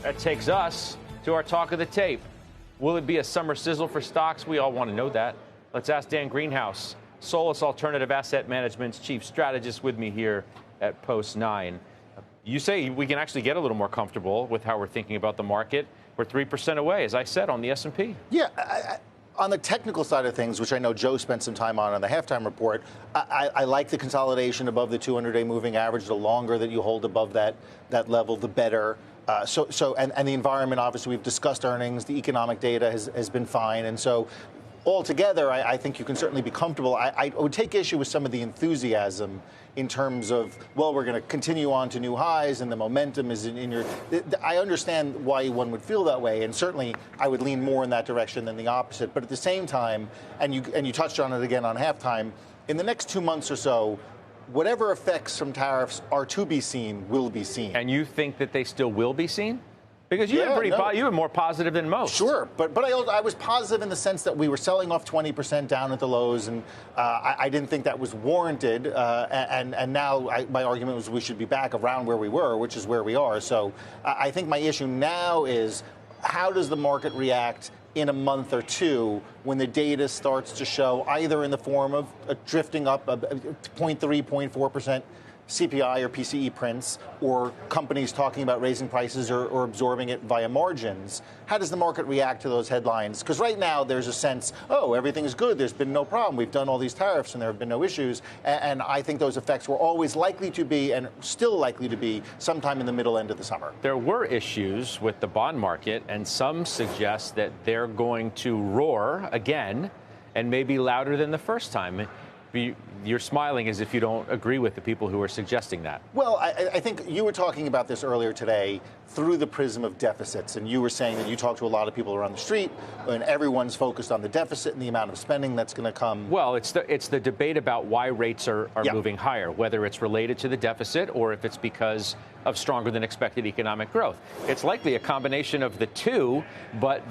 That takes us to our talk of the tape. Will it be a summer sizzle for stocks? We all want to know that. Let's ask Dan Greenhaus, Solus Alternative Asset Management's chief strategist, with me here at Post 9. You say we can actually get a little more comfortable with how we're thinking about the market. We're 3% away, as I said, on the S&P. Yeah. On the technical side of things, which I know Joe spent some time on the halftime report, I like the consolidation above the 200-day moving average. The longer that you hold above that level, the better. And the environment, obviously, we've discussed earnings. The economic data has been fine. And so altogether, I think you can certainly be comfortable. I would take issue with some of the enthusiasm in terms of, well, we're going to continue on to new highs and the momentum is in your... I understand why one would feel that way, and certainly I would lean more in that direction than the opposite. But at the same time, and you touched on it again on halftime, in the next 2 months or so, whatever effects from tariffs are to be seen will be seen. And you think that they still will be seen? Because you were more positive than most. Sure, but I was positive in the sense that we were selling off 20% down at the lows, and I didn't think that was warranted. And now my argument was we should be back around where we were, which is where we are. So I think my issue now is how does the market react in a month or two when the data starts to show either in the form of drifting up 0.3, 0.4% CPI or PCE prints, or companies talking about raising prices or absorbing it via margins. How does the market react to those headlines? Because right now there's a sense, oh, everything's good, there's been no problem, we've done all these tariffs and there have been no issues. And I think those effects were always likely to be, and still likely to be, sometime in the middle end of the summer. There were issues with the bond market, and some suggest that they're going to roar again, and maybe louder than the first time. You're smiling as if you don't agree with the people who are suggesting that. Well, I think you were talking about this earlier today through the prism of deficits, and you were saying that you talked to a lot of people around the street, and everyone's focused on the deficit and the amount of spending that's going to come. Well, it's the debate about why rates are moving higher, whether it's related to the deficit or if it's because of stronger than expected economic growth. It's likely a combination of the two, but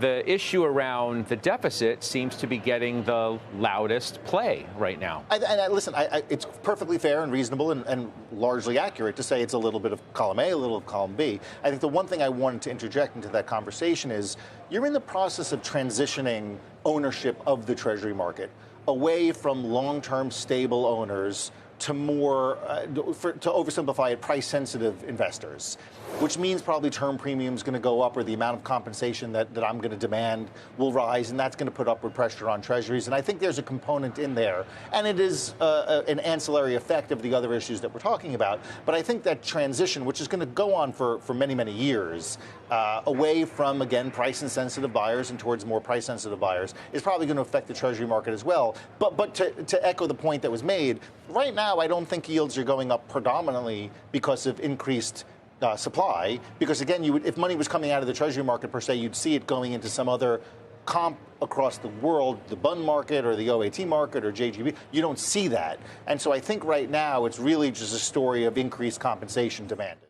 the issue around the deficit seems to be getting the loudest play right now. Listen, it's perfectly fair and reasonable and largely accurate to say it's a little bit of column A, a little of column B. I think the one thing I wanted to interject into that conversation is you're in the process of transitioning ownership of the Treasury market away from long-term stable owners to more, to oversimplify it, price-sensitive investors, which means probably term premium is going to go up, or the amount of compensation that I'm going to demand will rise, and that's going to put upward pressure on treasuries. And I think there's a component in there, and it is an ancillary effect of the other issues that we're talking about. But I think that transition, which is going to go on for many, many years, away from, again, price-insensitive buyers and towards more price-sensitive buyers, is probably going to affect the Treasury market as well. But to echo the point that was made, right now I don't think yields are going up predominantly because of increased supply, because again, if money was coming out of the Treasury market per se, you'd see it going into some other comp across the world, the bond market or the OAT market or JGB. You don't see that. And so I think right now it's really just a story of increased compensation demanded.